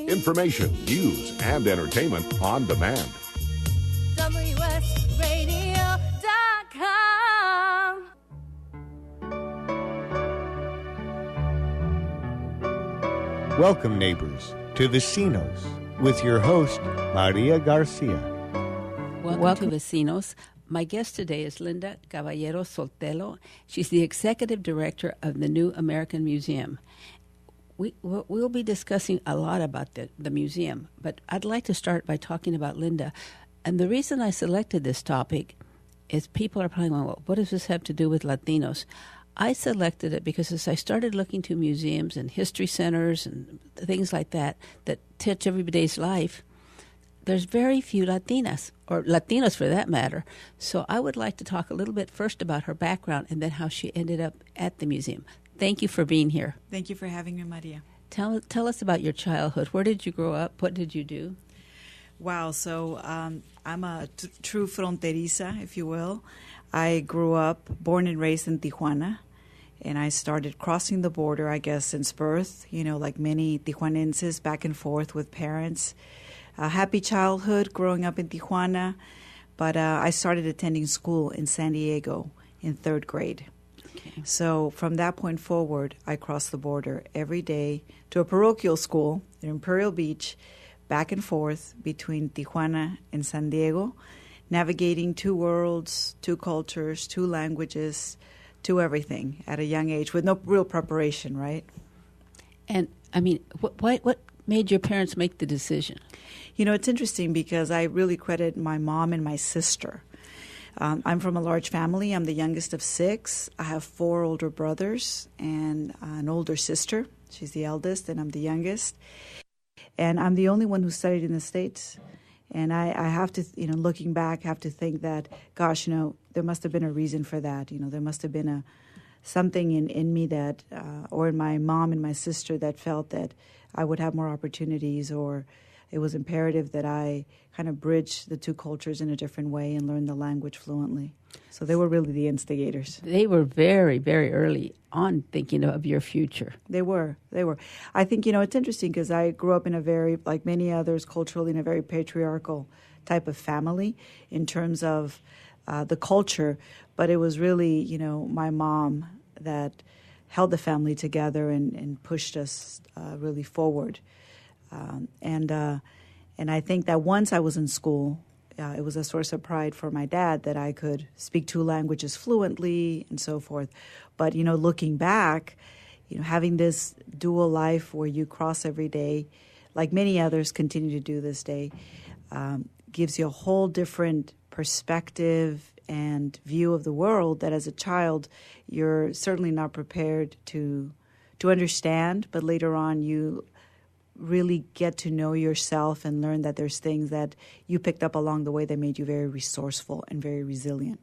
Information, news, and entertainment on demand. WSRadio.com. Welcome, neighbors, to Vecinos with your host, Maria Garcia. Welcome to Vecinos. My guest today is Linda Caballero Sotelo. She's the executive director of the New American Museum. We'll be discussing a lot about the museum, but I'd like to start by talking about Linda. And the reason I selected this topic is people are probably going, well, what does this have to do with Latinos? I selected it because as I started looking to museums and history centers and things like that touch everyday's life, there's very few Latinas, or Latinos for that matter. So I would like to talk a little bit first about her background and then how she ended up at the museum. Thank you for being here. Thank you for having me, Maria. Tell us about your childhood. Where did you grow up? What did you do? Wow, so I'm a true fronteriza, if you will. I grew up, born and raised in Tijuana, and I started crossing the border, I guess, since birth, like many Tijuanenses, back and forth with parents. A happy childhood growing up in Tijuana, but I started attending school in San Diego in third grade. Okay. So from that point forward, I crossed the border every day to a parochial school in Imperial Beach, back and forth between Tijuana and San Diego, navigating two worlds, two cultures, two languages, two everything at a young age with no real preparation, right? And, I mean, what made your parents make the decision? It's interesting because I really credit my mom and my sister. I'm from a large family. I'm the youngest of 6. I have 4 older brothers and an older sister. She's the eldest, and I'm the youngest. And I'm the only one who studied in the States. And I have to, looking back, have to think that, gosh, there must have been a reason for that. There must have been something in me that, or in my mom and my sister that felt that I would have more opportunities, or it was imperative that I kind of bridge the two cultures in a different way and learn the language fluently. So they were really the instigators. They were very, very early on thinking of your future. They were. I think, it's interesting because I grew up in a very, like many others culturally, in a very patriarchal type of family in terms of the culture. But it was really, my mom that held the family together and pushed us really forward. And I think that once I was in school, it was a source of pride for my dad that I could speak 2 languages fluently and so forth. But, looking back, having this dual life where you cross every day, like many others continue to do this day, gives you a whole different perspective and view of the world that as a child you're certainly not prepared to understand, but later on you really get to know yourself and learn that there's things that you picked up along the way that made you very resourceful and very resilient.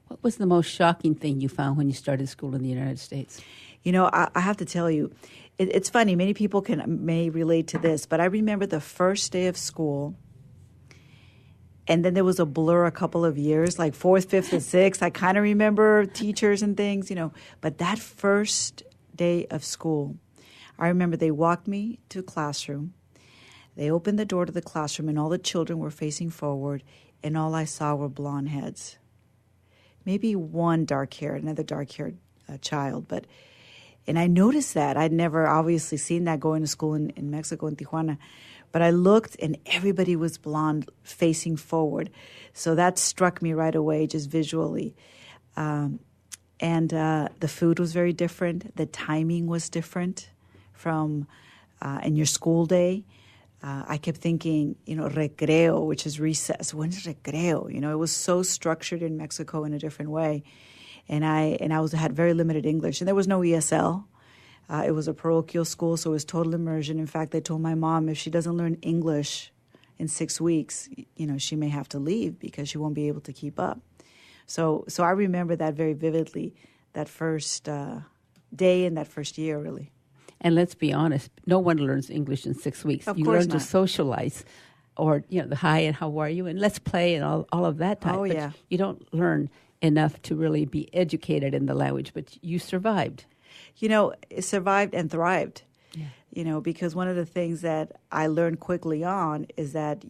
What was the most shocking thing you found when you started school in the United States? I have to tell you, it's funny. Many people may relate to this, but I remember the first day of school, and then there was a blur a couple of years, like 4th, 5th, and 6th. I kind of remember teachers and things, But that first day of school, I remember they walked me to a classroom. They opened the door to the classroom, and all the children were facing forward, and all I saw were blonde heads. Maybe one another dark-haired child. And I noticed that. I'd never obviously seen that going to school in Mexico, in Tijuana. But I looked, and everybody was blonde facing forward. So that struck me right away, just visually. And the food was very different. The timing was different from in your school day. I kept thinking, recreo, which is recess. When is recreo? It was so structured in Mexico in a different way. And I had very limited English. And there was no ESL. It was a parochial school, so it was total immersion. In fact, they told my mom if she doesn't learn English in 6 weeks, she may have to leave because she won't be able to keep up. So I remember that very vividly, that first day and that first year, really. And let's be honest, no one learns English in 6 weeks. Of you course learn not. to socialize, or the hi and how are you, and let's play and all of that type. Oh, but yeah. You don't learn enough to really be educated in the language, but you survived. It survived and thrived. Because one of the things that I learned quickly on is that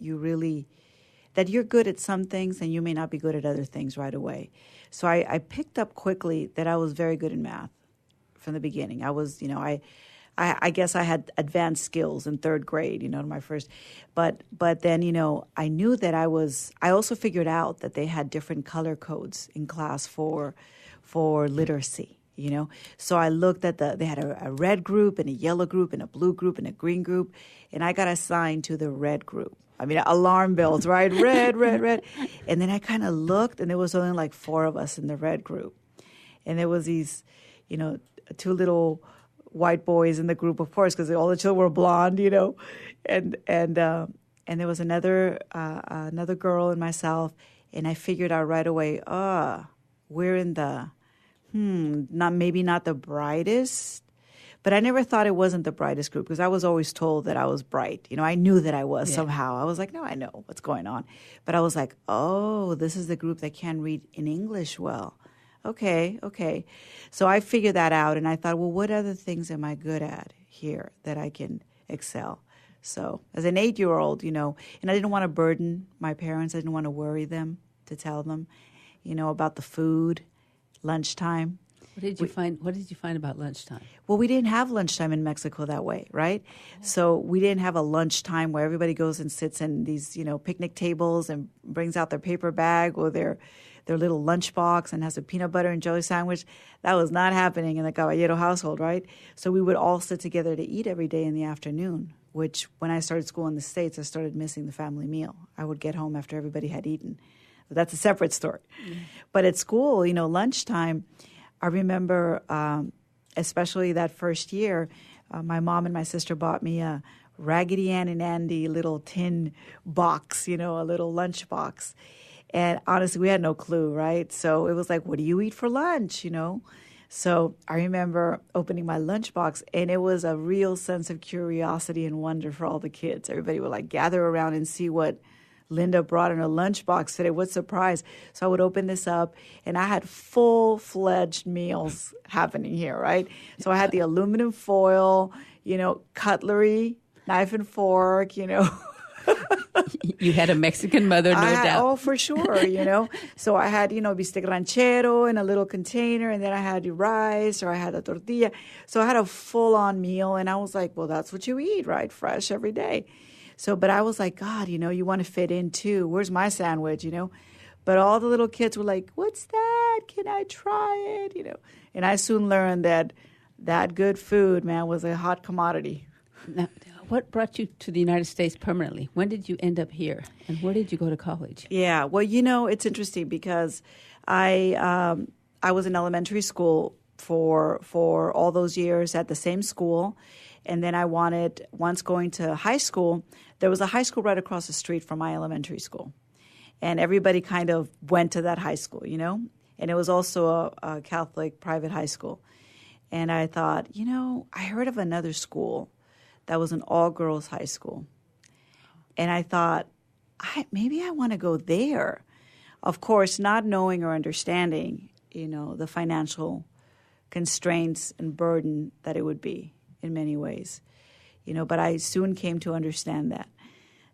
that you're good at some things and you may not be good at other things right away. So I picked up quickly that I was very good in math from the beginning. I was, I guess I had advanced skills in third grade, my first. But then, I knew that I also figured out that they had different color codes in class for literacy, So I looked at they had a red group and a yellow group and a blue group and a green group. And I got assigned to the red group. I mean, alarm bells, right? Red, red, red. And then I kind of looked, and there was only like 4 of us in the red group. And there was these, 2 little white boys in the group, of course, because all the children were blonde, And there was another girl and myself, and I figured out right away, we're in the, maybe not the brightest. But I never thought it wasn't the brightest group because I was always told that I was bright. I knew that I was somehow. I was like, no, I know what's going on. But I was like, oh, this is the group that can read in English well. Okay. So I figured that out, and I thought, well, what other things am I good at here that I can excel? So as an 8-year-old, and I didn't want to burden my parents. I didn't want to worry them to tell them, about the food, lunchtime. What did you find about lunchtime? Well, we didn't have lunchtime in Mexico that way, right? So we didn't have a lunchtime where everybody goes and sits in these, picnic tables and brings out their paper bag or their little lunchbox and has a peanut butter and jelly sandwich. That was not happening in the Caballero household, right? So we would all sit together to eat every day in the afternoon, which when I started school in the States, I started missing the family meal. I would get home after everybody had eaten. But that's a separate story. Mm-hmm. But at school, lunchtime, I remember, especially that first year, my mom and my sister bought me a Raggedy Ann and Andy little tin box, a little lunch box. And honestly, we had no clue, right? So it was like, what do you eat for lunch, So I remember opening my lunchbox, and it was a real sense of curiosity and wonder for all the kids. Everybody would like gather around and see what Linda brought in a lunchbox today. What surprise. So I would open this up, and I had full-fledged meals happening here, right? So I had the aluminum foil, cutlery, knife and fork, You had a Mexican mother, no doubt. Oh, for sure, So I had, bistec ranchero in a little container, and then I had rice, or I had a tortilla. So I had a full-on meal, and I was like, well, that's what you eat, right? Fresh every day. So, but I was like, God, you want to fit in too. Where's my sandwich, But all the little kids were like, what's that? Can I try it? And I soon learned that good food, man, was a hot commodity. Now, what brought you to the United States permanently? When did you end up here? And where did you go to college? Yeah, well, it's interesting because I was in elementary school for all those years at the same school. And then I wanted, once going to high school, there was a high school right across the street from my elementary school. And everybody kind of went to that high school, And it was also a Catholic private high school. And I thought, I heard of another school that was an all-girls high school. And I thought, maybe I want to go there. Of course, not knowing or understanding, the financial constraints and burden that it would be in many ways, but I soon came to understand that.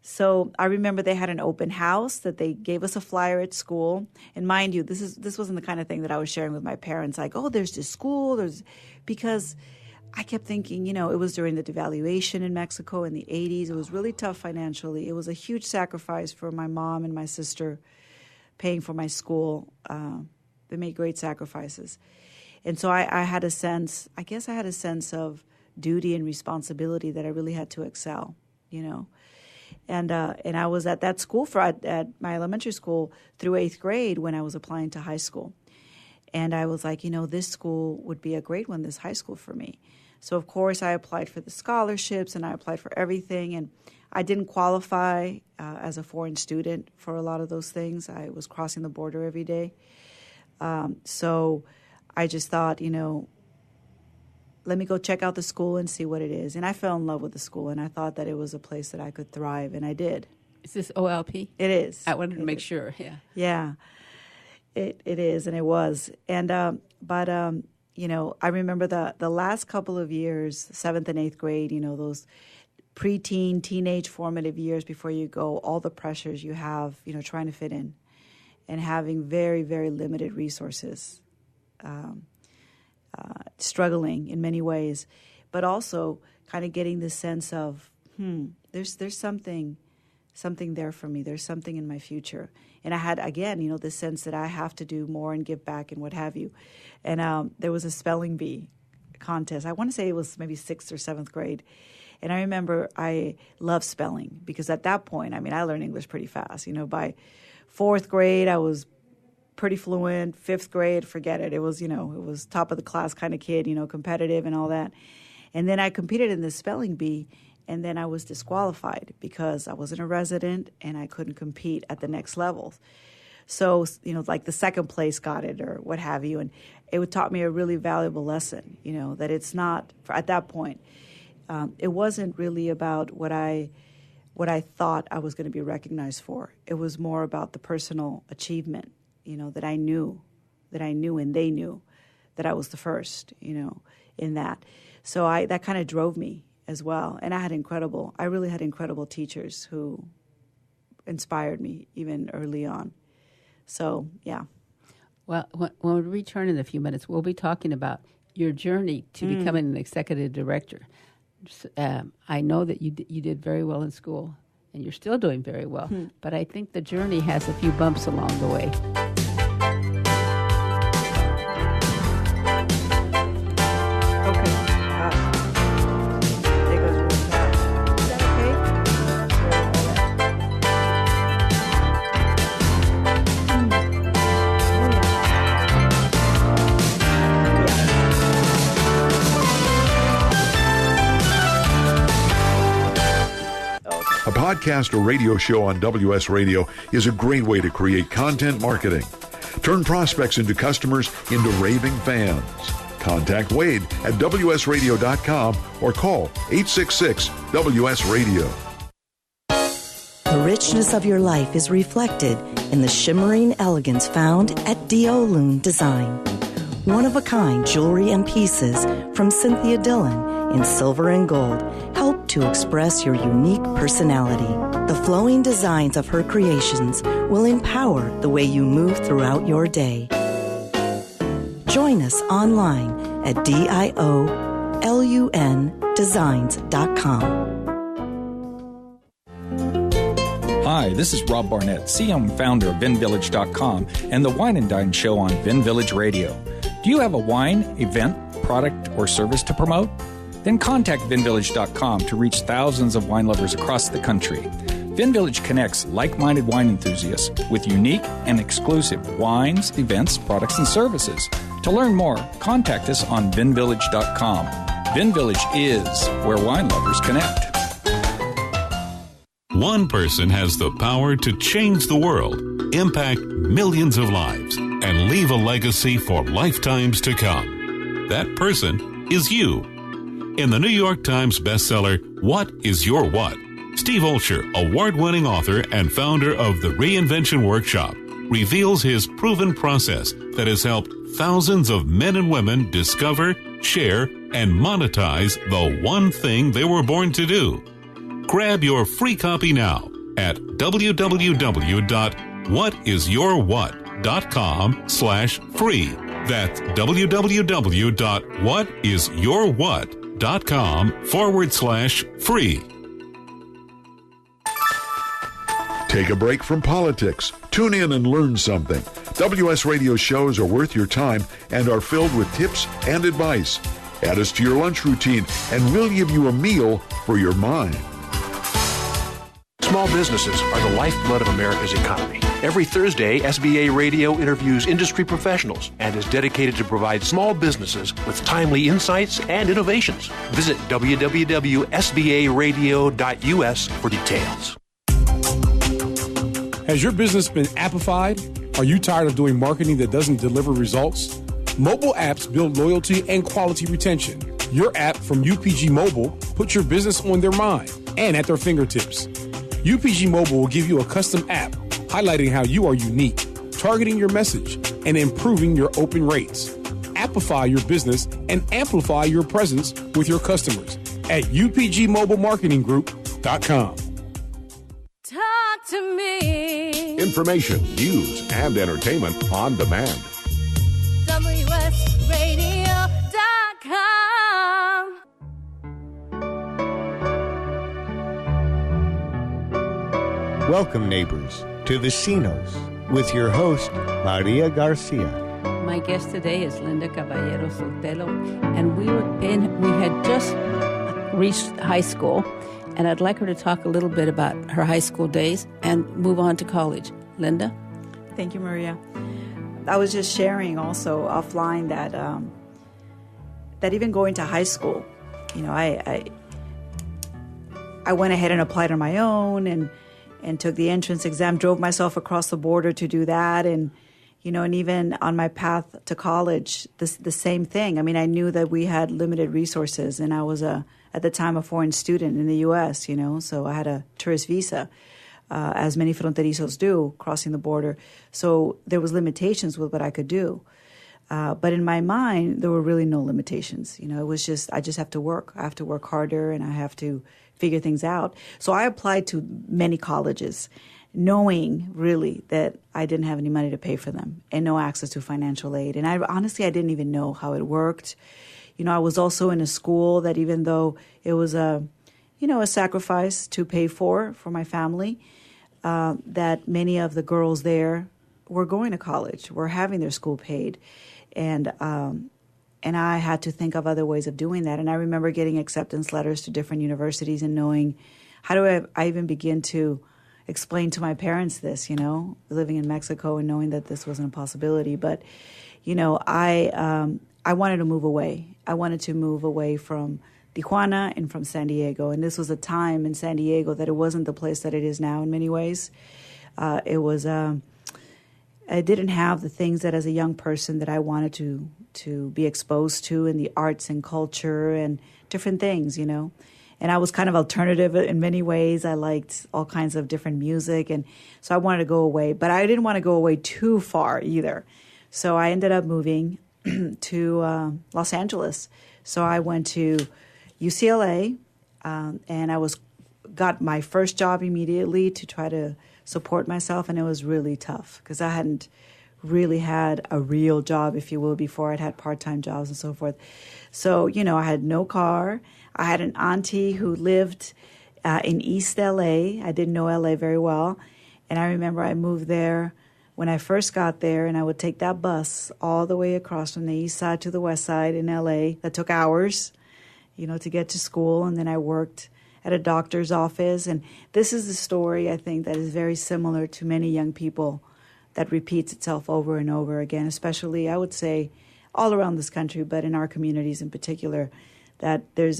So I remember they had an open house that they gave us a flyer at school. And mind you, this wasn't the kind of thing that I was sharing with my parents, like, oh, there's this school, because I kept thinking, it was during the devaluation in Mexico in the 80s. It was really tough financially. It was a huge sacrifice for my mom and my sister paying for my school. They made great sacrifices. And so I had a sense of duty and responsibility that I really had to excel, And I was at that school at my elementary school through 8th grade when I was applying to high school. And I was like, this school would be a great one, this high school for me. So, of course, I applied for the scholarships and I applied for everything. And I didn't qualify as a foreign student for a lot of those things. I was crossing the border every day. So I just thought, let me go check out the school and see what it is. And I fell in love with the school, and I thought that it was a place that I could thrive, and I did. Is this OLP? It is. I wanted to make sure, yeah. Yeah, it is, and it was. And, I remember the last couple of years, 7th and 8th grade, those preteen, teenage formative years before you go, all the pressures you have, trying to fit in and having very, very limited resources, struggling in many ways, but also kind of getting the sense of, there's something there for me. There's something in my future. And I had, again, this sense that I have to do more and give back and what have you. And there was a spelling bee contest. I want to say it was maybe 6th or 7th grade. And I remember I loved spelling because at that point, I learned English pretty fast. By 4th grade, I was pretty fluent. 5th grade, forget it. It was, it was top of the class kind of kid, competitive and all that. And then I competed in this spelling bee, and then I was disqualified because I wasn't a resident and I couldn't compete at the next level. So, like the second place got it or what have you. And it taught me a really valuable lesson, that it's not, at that point, it wasn't really about what I thought I was going to be recognized for. It was more about the personal achievement, that I knew and they knew that I was the first, in that. So that kind of drove me as well. And I really had incredible teachers who inspired me even early on. So, yeah. Well, when we return in a few minutes, we'll be talking about your journey to becoming an executive director. I know that you did very well in school, and you're still doing very well, but I think the journey has a few bumps along the way. A podcast or radio show on WS Radio is a great way to create content marketing. Turn prospects into customers into raving fans. Contact Wade at WSRadio.com or call 866-WS-RADIO. The richness of your life is reflected in the shimmering elegance found at D.O. Loon Design. One-of-a-kind jewelry and pieces from Cynthia Dillon in silver and gold help to express your unique personality. The flowing designs of her creations will empower the way you move throughout your day. Join us online at DIOLUNdesigns.com. Hi, this is Rob Barnett, CEO and founder of VinVillage.com and the Wine and Dine Show on Vin Village Radio. Do you have a wine, event, product, or service to promote? Then contact VinVillage.com to reach thousands of wine lovers across the country. VinVillage connects like-minded wine enthusiasts with unique and exclusive wines, events, products, and services. To learn more, contact us on VinVillage.com. VinVillage is where wine lovers connect. One person has the power to change the world, impact millions of lives, and leave a legacy for lifetimes to come. That person is you. In the New York Times bestseller, What is Your What? Steve Olsher, award-winning author and founder of the Reinvention Workshop, reveals his proven process that has helped thousands of men and women discover, share, and monetize the one thing they were born to do. Grab your free copy now at www.whatisyourwhat.com/free. That's www.whatisyourwhat.com/free. Take a break from politics. Tune in and learn something. WS Radio shows are worth your time and are filled with tips and advice. Add us to your lunch routine, and we'll give you a meal for your mind. Small businesses are the lifeblood of America's economy. Every Thursday, SBA Radio interviews industry professionals and is dedicated to provide small businesses with timely insights and innovations. Visit www.sbaradio.us for details. Has your business been appified? Are you tired of doing marketing that doesn't deliver results? Mobile apps build loyalty and quality retention. Your app from UPG Mobile puts your business on their mind and at their fingertips. UPG Mobile will give you a custom app highlighting how you are unique, targeting your message, and improving your open rates. amplify your business and amplify your presence with your customers at upgmobilemarketinggroup.com. Talk to me. Information, news, and entertainment on demand. WSRadio.com. Welcome, neighbors, to Vecinos with your host, Maria Garcia. My guest today is Linda Caballero Sotelo, and we had just reached high school, and I'd like her to talk a little bit about her high school days and move on to college. Linda? Thank you, Maria. I was just sharing also offline that that even going to high school, I went ahead and applied on my own and took the entrance exam, drove myself across the border to do that. And, and even on my path to college, the same thing. I mean, I knew that we had limited resources, and I was at the time a foreign student in the U.S., so I had a tourist visa, as many fronterizos do, crossing the border. So there was limitations with what I could do. But in my mind, there were really no limitations. It was just, I just have to work. I have to work harder, and I have to figure things out. So I applied to many colleges, knowing really that I didn't have any money to pay for them and no access to financial aid. And I didn't even know how it worked. I was also in a school that, even though it was a sacrifice to pay for my family, that many of the girls there were going to college, were having their school paid. And I had to think of other ways of doing that. And I remember getting acceptance letters to different universities and knowing, how do I even begin to explain to my parents this, living in Mexico and knowing that this wasn't a possibility. But, I wanted to move away. I wanted to move away from Tijuana and from San Diego. And this was a time in San Diego that it wasn't the place that it is now in many ways. I didn't have the things that as a young person that I wanted to be exposed to in the arts and culture and different things, And I was kind of alternative in many ways. I liked all kinds of different music. And so I wanted to go away. But I didn't want to go away too far either. So I ended up moving to Los Angeles. So I went to UCLA, and I got my first job immediately to try to support myself, and it was really tough because I hadn't really had a real job, if you will, before. I'd had part-time jobs and so forth. So, I had no car. I had an auntie who lived in East LA. I didn't know LA very well, and I remember I moved there when I first got there, and I would take that bus all the way across from the east side to the west side in LA. That took hours, to get to school, and then I worked at a doctor's office. And this is the story, I think, that is very similar to many young people, that repeats itself over and over again, especially, I would say, all around this country, but in our communities in particular, that there's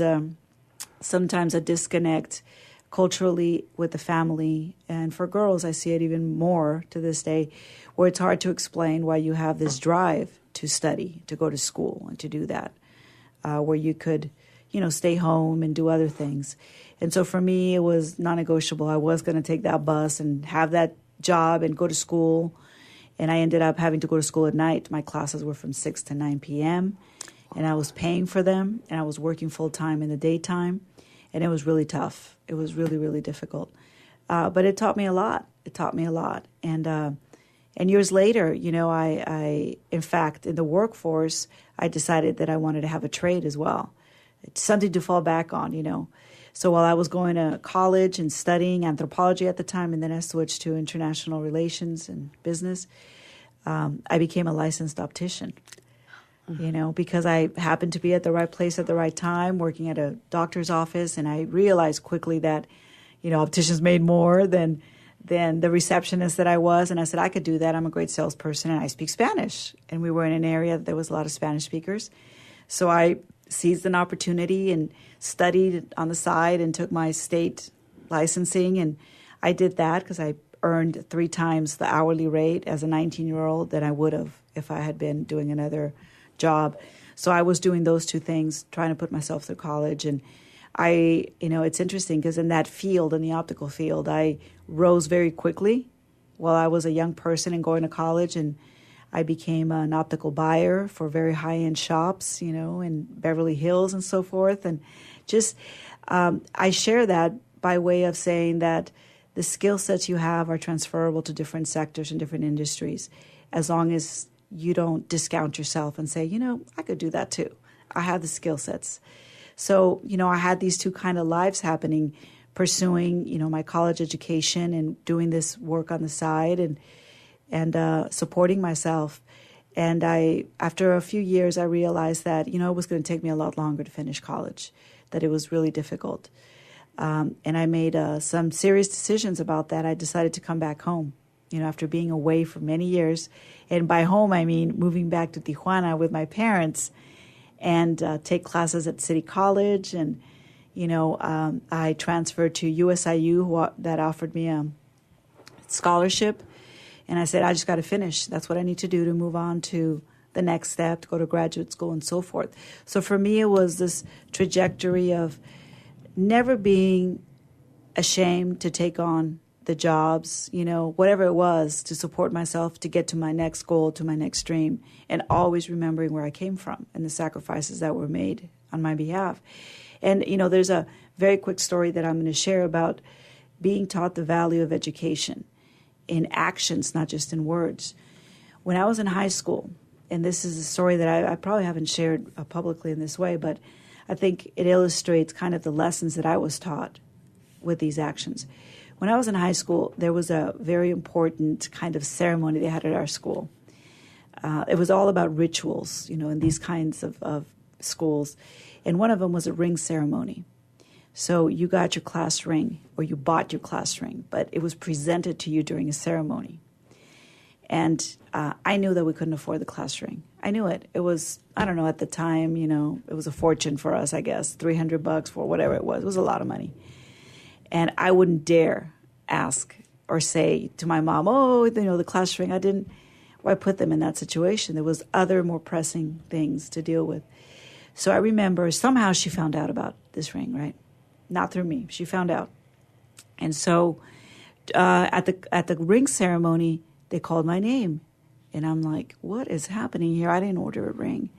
sometimes a disconnect culturally with the family. And for girls, I see it even more to this day, where it's hard to explain why you have this drive to study, to go to school and to do that, where you could, stay home and do other things. And so for me, it was non-negotiable. I was going to take that bus and have that job and go to school. And I ended up having to go to school at night. My classes were from 6 to 9 p.m. And I was paying for them, and I was working full-time in the daytime. And it was really tough. It was really, really difficult. But it taught me a lot. And years later, I in fact, in the workforce, I decided that I wanted to have a trade as well. It's something to fall back on, So while I was going to college and studying anthropology at the time, and then I switched to international relations and business, I became a licensed optician. Because I happened to be at the right place at the right time, working at a doctor's office, and I realized quickly that, opticians made more than the receptionist that I was, and I said, I could do that. I'm a great salesperson, and I speak Spanish. And we were in an area that there was a lot of Spanish speakers. So I seized an opportunity and studied on the side and took my state licensing, and I did that because I earned 3 times the hourly rate as a 19-year-old than I would have if I had been doing another job. So I was doing those 2 things, trying to put myself through college. And it's interesting because in that field, in the optical field, I rose very quickly while I was a young person and going to college. And I became an optical buyer for very high-end shops, in Beverly Hills and so forth. And just I share that by way of saying that the skill sets you have are transferable to different sectors and different industries, as long as you don't discount yourself and say, I could do that too. I have the skill sets. So, I had these two kind of lives happening, pursuing, my college education and doing this work on the side and supporting myself. And after a few years, I realized that, it was going to take me a lot longer to finish college, that it was really difficult. And I made some serious decisions about that. I decided to come back home, after being away for many years. And by home, I mean moving back to Tijuana with my parents and take classes at City College. And, I transferred to USIU that offered me a scholarship. And I said, I just got to finish. That's what I need to do to move on to the next step, to go to graduate school and so forth. So for me, it was this trajectory of never being ashamed to take on the jobs, whatever it was, to support myself, to get to my next goal, to my next dream, and always remembering where I came from and the sacrifices that were made on my behalf. And, there's a very quick story that I'm going to share about being taught the value of education in actions, not just in words. When I was in high school, and this is a story that I probably haven't shared publicly in this way, but I think it illustrates kind of the lessons that I was taught with these actions. When I was in high school, there was a very important kind of ceremony they had at our school. It was all about rituals, in these kinds of schools. And one of them was a ring ceremony. So you got your class ring, or you bought your class ring, but it was presented to you during a ceremony. And I knew that we couldn't afford the class ring. I knew it. It was, I don't know, at the time, it was a fortune for us, I guess, $300 for whatever it was. It was a lot of money. And I wouldn't dare ask or say to my mom, the class ring, I put them in that situation. There was other more pressing things to deal with. So I remember somehow she found out about this ring, right? Not through me. She found out. And so at the ring ceremony, they called my name. And I'm like, what is happening here? I didn't order a ring.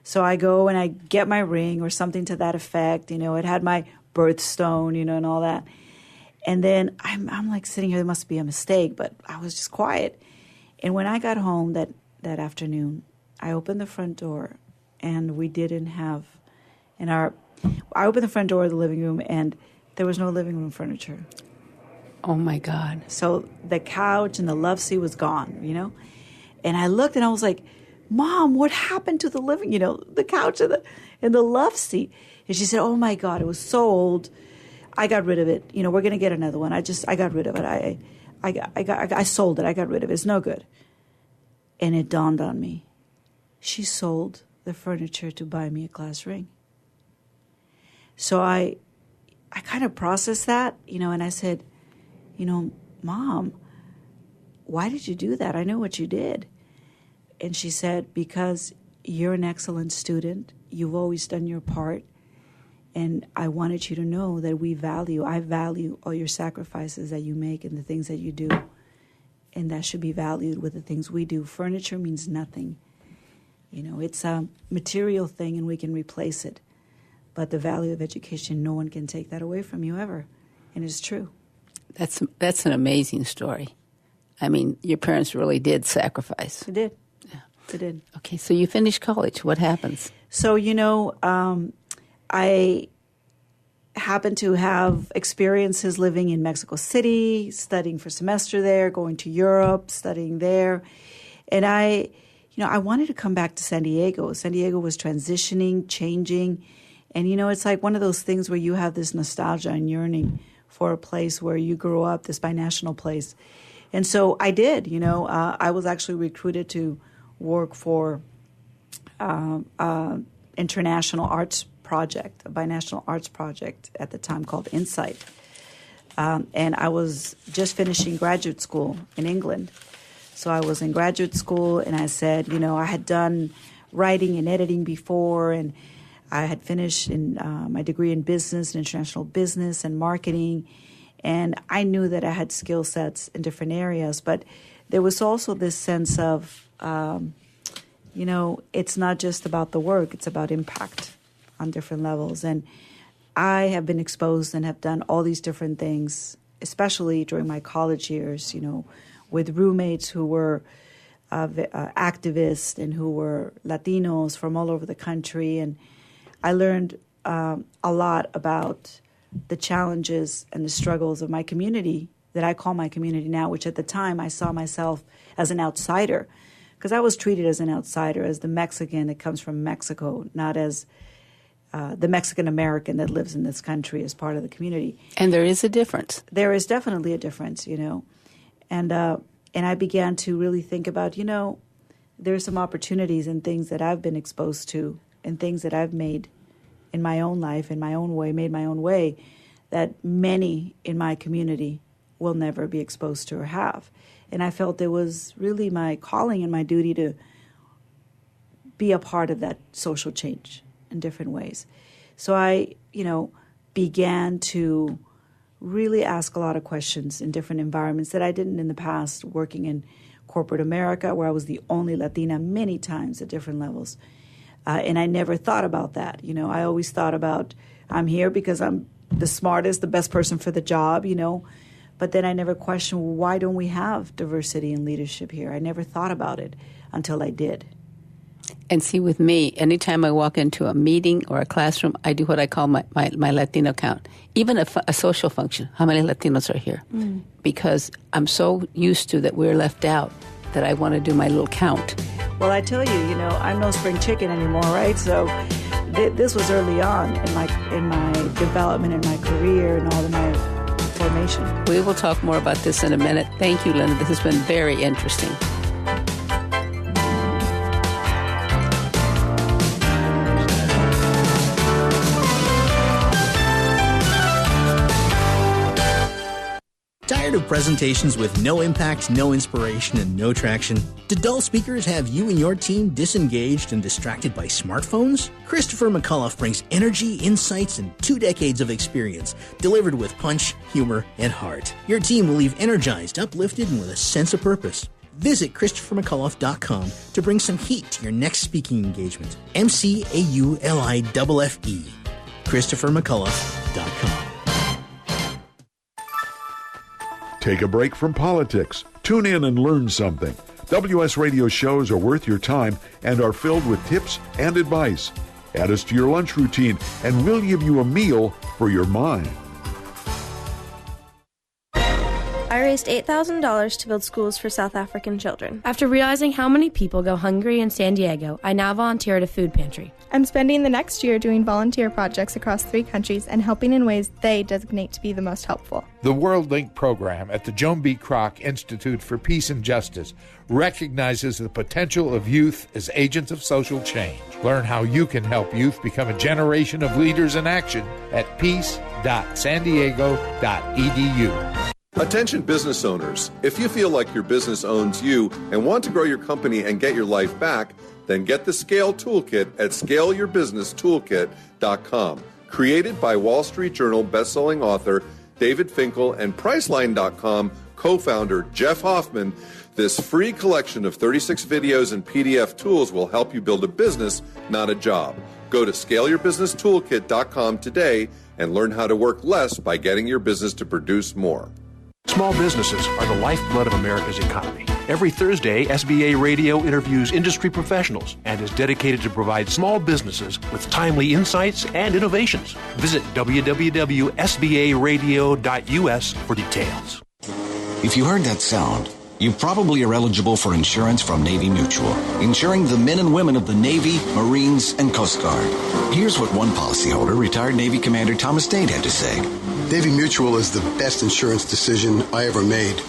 So I go and I get my ring or something to that effect. It had my birthstone, and all that. And then I'm like sitting here, there must be a mistake, but I was just quiet. And when I got home that afternoon, I opened the front door, and we didn't have I opened the front door of the living room, and there was no living room furniture. Oh, my God. So the couch and the love seat was gone, And I looked, and I was like, Mom, what happened to the the couch and the love seat? And she said, oh, my God, it was so old. I got rid of it. We're going to get another one. I got rid of it. I sold it. I got rid of it. It's no good. And it dawned on me. She sold the furniture to buy me a class ring. So I kind of processed that, and I said, Mom, why did you do that? I know what you did. And she said, because you're an excellent student. You've always done your part. And I wanted you to know that I value all your sacrifices that you make and the things that you do. And that should be valued with the things we do. Furniture means nothing. It's a material thing and we can replace it. But the value of education, no one can take that away from you ever. And it's true. That's an amazing story. I mean, your parents really did sacrifice. They did. Yeah. They did. Okay, so you finished college. What happens? So, I happened to have experiences living in Mexico City, studying for a semester there, going to Europe, studying there. And I wanted to come back to San Diego. San Diego was transitioning, changing. And, it's like one of those things where you have this nostalgia and yearning for a place where you grew up, this binational place. And so I did, I was actually recruited to work for international arts project, a binational arts project at the time called Insight. And I was just finishing graduate school in England. So I was in graduate school, and I said, I had done writing and editing before, and I had finished in my degree in business and international business and marketing. And I knew that I had skill sets in different areas, but there was also this sense of it's not just about the work, it's about impact on different levels. And I have been exposed and have done all these different things, especially during my college years, with roommates who were activists and who were Latinos from all over the country. And I learned a lot about the challenges and the struggles of my community that I call my community now, which at the time I saw myself as an outsider, because I was treated as an outsider, as the Mexican that comes from Mexico, not as the Mexican-American that lives in this country as part of the community. And there is a difference. There is definitely a difference, And I began to really think about, there's some opportunities and things that I've been exposed to and things that I've made in my own life, in my own way, made my own way, that many in my community will never be exposed to or have. And I felt it was really my calling and my duty to be a part of that social change in different ways. So I, began to really ask a lot of questions in different environments that I didn't in the past, working in corporate America, where I was the only Latina many times at different levels. And I never thought about that. I always thought about, I'm here because I'm the smartest, the best person for the job, But then I never questioned, why don't we have diversity in leadership here? I never thought about it until I did. And see, with me, anytime I walk into a meeting or a classroom, I do what I call my Latino count. Even a social function, how many Latinos are here? Because I'm so used to that we're left out that I want to do my little count. Well, I tell you, I'm no spring chicken anymore, right? So this was early on in my development, in my career, and all of my formation. We will talk more about this in a minute. Thank you, Linda. This has been very interesting. Tired of presentations with no impact, no inspiration, and no traction? Do dull speakers have you and your team disengaged and distracted by smartphones? Christopher McAuliffe brings energy, insights, and 2 decades of experience, delivered with punch, humor, and heart. Your team will leave energized, uplifted, and with a sense of purpose. Visit ChristopherMcAuliffe.com to bring some heat to your next speaking engagement. McAuliffe. ChristopherMcAuliffe.com. Take a break from politics. Tune in and learn something. WS Radio shows are worth your time and are filled with tips and advice. Add us to your lunch routine and we'll give you a meal for your mind. I raised $8,000 to build schools for South African children. After realizing how many people go hungry in San Diego, I now volunteer at a food pantry. I'm spending the next year doing volunteer projects across 3 countries and helping in ways they designate to be the most helpful. The World Link program at the Joan B. Kroc Institute for Peace and Justice recognizes the potential of youth as agents of social change. Learn how you can help youth become a generation of leaders in action at peace.sandiego.edu. Attention business owners, if you feel like your business owns you and want to grow your company and get your life back, then get the Scale Toolkit at scaleyourbusinesstoolkit.com. Created by Wall Street Journal bestselling author David Finkel and Priceline.com co-founder Jeff Hoffman, this free collection of 36 videos and PDF tools will help you build a business, not a job. Go to scaleyourbusinesstoolkit.com today and learn how to work less by getting your business to produce more. Small businesses are the lifeblood of America's economy. Every Thursday, SBA Radio interviews industry professionals and is dedicated to provide small businesses with timely insights and innovations. Visit www.sbaradio.us for details. If you heard that sound, you probably are eligible for insurance from Navy Mutual, insuring the men and women of the Navy, Marines, and Coast Guard. Here's what one policyholder, retired Navy Commander Thomas Dade, had to say. Navy Mutual is the best insurance decision I ever made.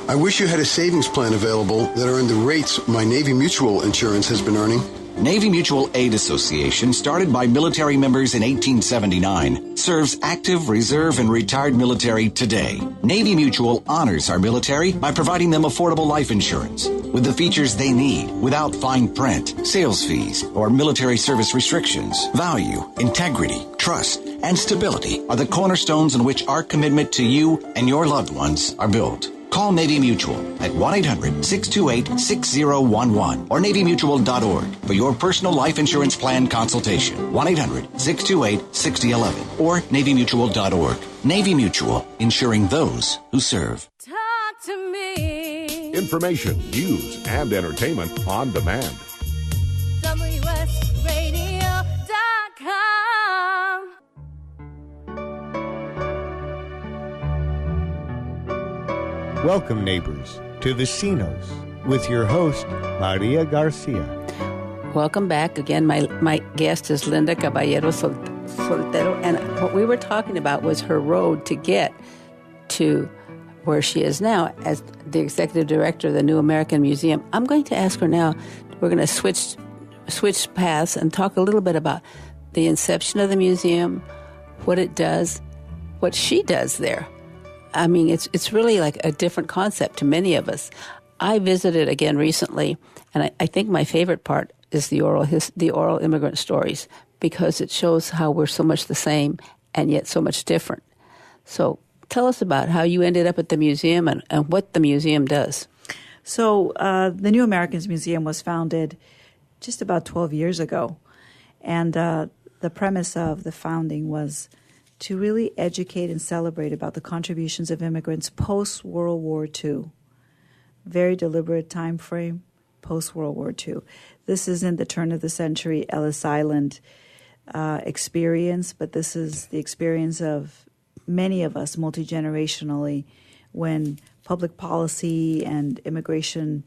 I wish you had a savings plan available that earned the rates my Navy Mutual insurance has been earning. Navy Mutual Aid Association, started by military members in 1879, serves active, reserve, and retired military today. Navy Mutual honors our military by providing them affordable life insurance with the features they need without fine print, sales fees, or military service restrictions. Value, integrity, trust, and stability are the cornerstones on which our commitment to you and your loved ones are built. Call Navy Mutual at 1-800-628-6011 or NavyMutual.org for your personal life insurance plan consultation. 1-800-628-6011 or NavyMutual.org. Navy Mutual, insuring those who serve. Talk to me. Information, news, and entertainment on demand. WSRadio.com. Welcome, neighbors, to Vecinos with your host, Maria Garcia. Welcome back. Again, my guest is Linda Caballero Sotelo, and what we were talking about was her road to get to where she is now as the executive director of the New American Museum. I'm going to ask her now, we're going to switch paths and talk a little bit about the inception of the museum, what it does, what she does there. I mean, it's really like a different concept to many of us. I visited again recently, and I think my favorite part is the oral immigrant stories, because it shows how we're so much the same and yet so much different. So tell us about how you ended up at the museum and what the museum does. So the New Americans Museum was founded just about 12 years ago, and the premise of the founding was to really educate and celebrate about the contributions of immigrants post-World War II. Very deliberate time frame, post-World War II. This isn't the turn of the century Ellis Island experience, but this is the experience of many of us multi-generationally when public policy and immigration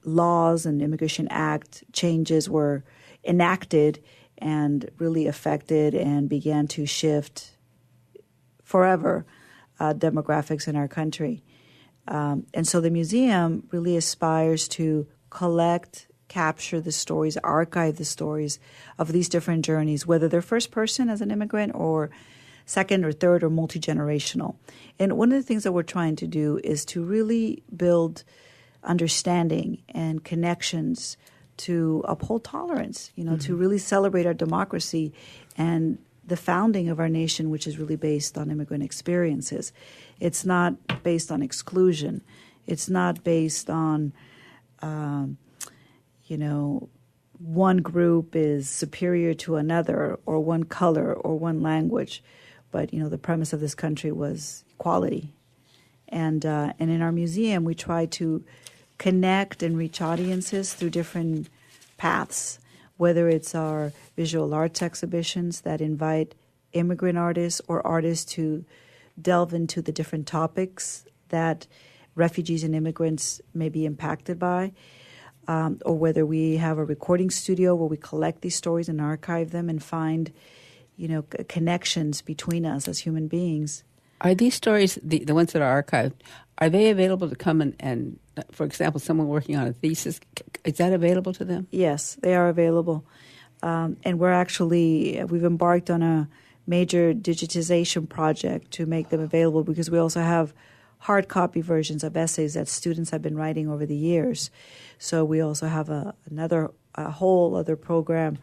laws and Immigration Act changes were enacted and really affected and began to shift forever demographics in our country. And so the museum really aspires to collect, capture the stories, archive the stories of these different journeys, whether they're first person as an immigrant or second or third or multi-generational. And one of the things that we're trying to do is to really build understanding and connections to uphold tolerance, to really celebrate our democracy and the founding of our nation, which is really based on immigrant experiences. It's not based on exclusion. It's not based on, one group is superior to another or one color or one language. But, the premise of this country was equality. And in our museum, we try to connect and reach audiences through different paths, whether it's our visual arts exhibitions that invite immigrant artists or artists to delve into the different topics that refugees and immigrants may be impacted by, or whether we have a recording studio where we collect these stories and archive them and find, connections between us as human beings. Are these stories, the ones that are archived, are they available to come and, for example, someone working on a thesis, is that available to them? Yes, they are available. And we've embarked on a major digitization project to make them available, because we also have hard copy versions of essays that students have been writing over the years. So we also have a whole other program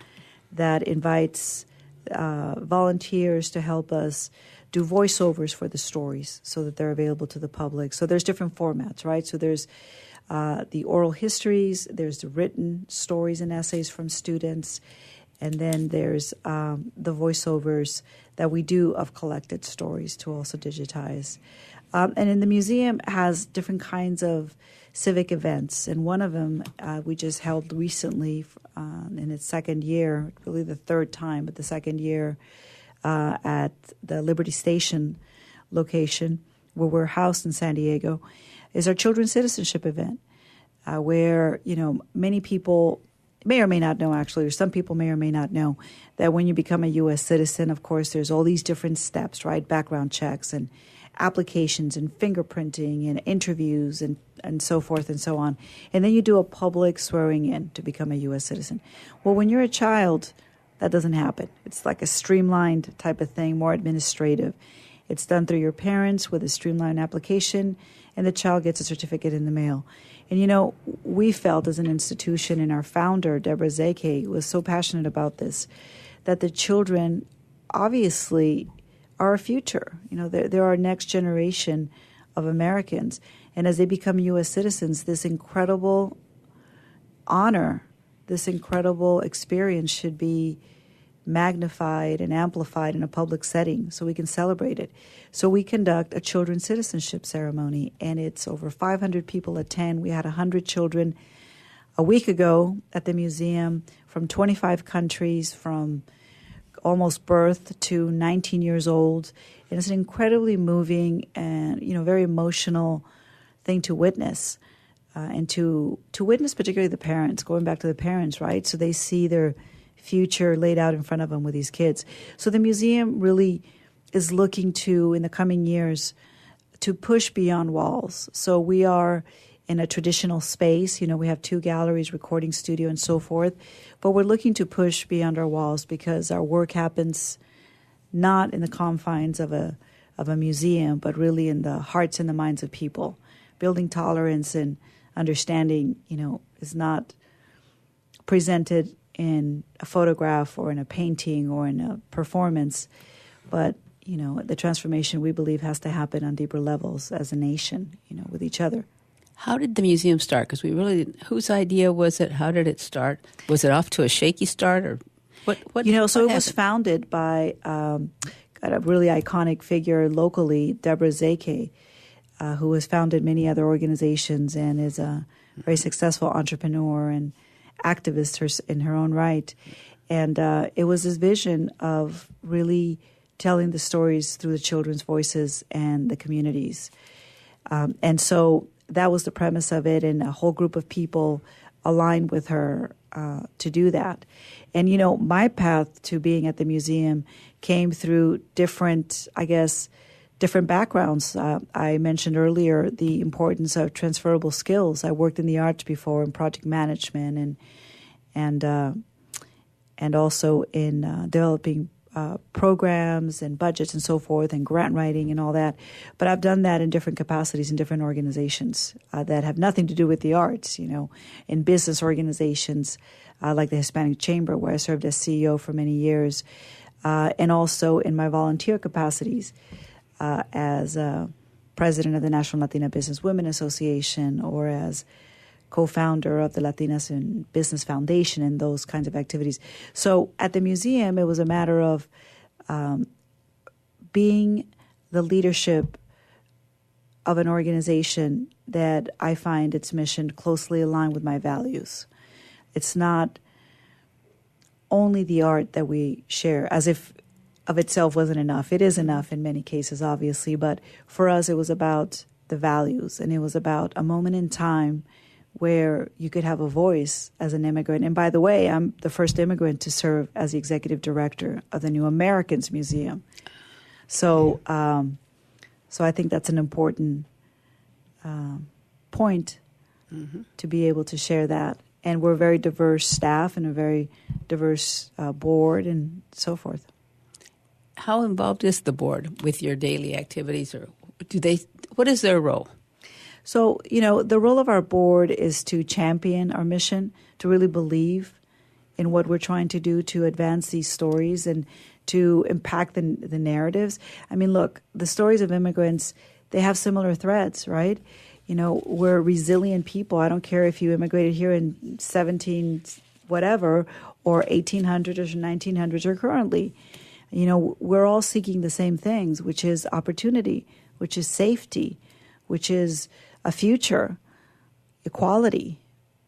that invites volunteers to help us do voiceovers for the stories so that they're available to the public. So there's different formats, right? So there's the oral histories, there's the written stories and essays from students, and then there's the voiceovers that we do of collected stories to also digitize. And in the museum has different kinds of civic events, and one of them we just held recently in its second year, really the third time, but the second year at the Liberty Station location where we're housed in San Diego, is our Children's Citizenship event, where, many people may or may not know, actually, or some people may or may not know, that when you become a U.S. citizen, of course, there's all these different steps, right? Background checks and applications and fingerprinting and interviews and so forth and so on. And then you do a public swearing in to become a U.S. citizen. Well, when you're a child, that doesn't happen. It's like a streamlined type of thing, more administrative. It's done through your parents with a streamlined application, and the child gets a certificate in the mail. And, we felt as an institution, and our founder, Deborah Zeke, was so passionate about this, that the children obviously are our future. They're our next generation Americans. And as they become U.S. citizens, this incredible honor, this incredible experience should be magnified and amplified in a public setting so we can celebrate it. So we conduct a children's citizenship ceremony, and it's over 500 people attend. We had 100 children a week ago at the museum from 25 countries, from almost birth to 19 years old. And it's an incredibly moving and, very emotional thing to witness. And to witness particularly the parents, going back to the parents, right? So they see their future laid out in front of them with these kids. So the museum really is looking to, in the coming years, to push beyond walls. So we are in a traditional space. We have 2 galleries, recording studio, and so forth. But we're looking to push beyond our walls because our work happens not in the confines of a museum, but really in the hearts and the minds of people. Building tolerance and understanding, is not presented in a photograph or in a painting or in a performance, but the transformation, we believe, has to happen on deeper levels as a nation, with each other. How did the museum start? Because whose idea was it? How did it start? Was it off to a shaky start, or what? It was founded by a really iconic figure locally, Deborah Zeke, who has founded many other organizations and is a very successful entrepreneur and activist in her own right. And it was this vision of really telling the stories through the children's voices and the communities. And so that was the premise of it, and a whole group of people aligned with her to do that. And, my path to being at the museum came through different backgrounds. I mentioned earlier the importance of transferable skills. I worked in the arts before in project management and also in developing programs and budgets and so forth, and grant writing and all that. But I've done that in different capacities in different organizations that have nothing to do with the arts, in business organizations like the Hispanic Chamber, where I served as CEO for many years, and also in my volunteer capacities as president of the National Latina Business Women Association, or as co-founder of the Latinas in Business Foundation, and those kinds of activities. So at the museum, it was a matter of being the leadership of an organization that I find its mission closely aligned with my values. It's not only the art that we share, as if of itself wasn't enough. It is enough in many cases, obviously, but for us it was about the values, and it was about a moment in time where you could have a voice as an immigrant. And by the way, I'm the first immigrant to serve as the executive director of the New Americans Museum. So I think that's an important point to be able to share that. And we're a very diverse staff and a very diverse board and so forth. How involved is the board with your daily activities, or what is their role? So, the role of our board is to champion our mission, to really believe in what we're trying to do to advance these stories and to impact the narratives. I mean, look, the stories of immigrants, they have similar threads, right? We're resilient people. I don't care if you immigrated here in 17 whatever or 1800s or 1900s or currently. We're all seeking the same things, which is opportunity, which is safety, which is a future, equality,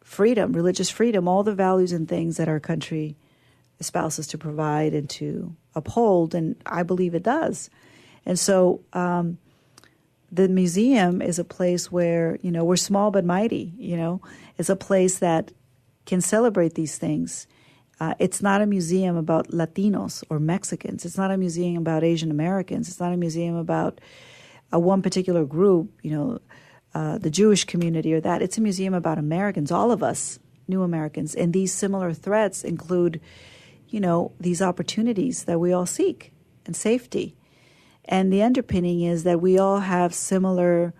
freedom, religious freedom, all the values and things that our country espouses to provide and to uphold, and I believe it does. And so the museum is a place where, we're small but mighty, It's a place that can celebrate these things. It's not a museum about Latinos or Mexicans. It's not a museum about Asian Americans. It's not a museum about one particular group, the Jewish community or that. It's a museum about Americans, all of us, new Americans. And these similar threats include, these opportunities that we all seek and safety. And the underpinning is that we all have similar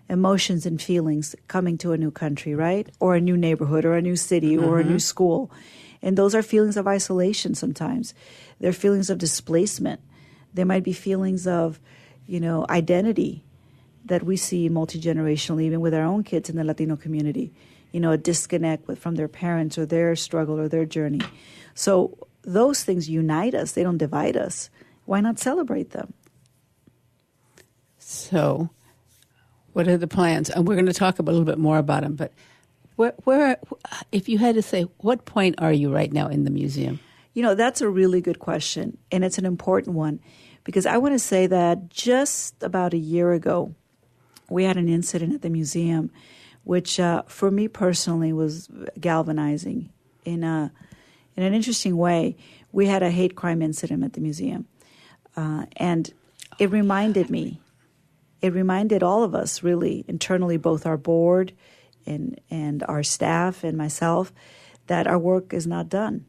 emotions and feelings coming to a new country, right? Or a new neighborhood or a new city or a new school. And those are feelings of isolation sometimes. They're feelings of displacement. There might be feelings of, identity that we see multi-generationally, even with our own kids in the Latino community, a disconnect from their parents or their struggle or their journey. So those things unite us. They don't divide us. Why not celebrate them? So what are the plans? And we're going to talk a little bit more about them, but where, if you had to say, what point are you right now in the museum? That's a really good question, and it's an important one, because I want to say that just about a year ago, we had an incident at the museum, which for me personally was galvanizing in an interesting way. We had a hate crime incident at the museum, and it reminded me. It reminded all of us, really, internally, both our board and our staff and myself, that our work is not done,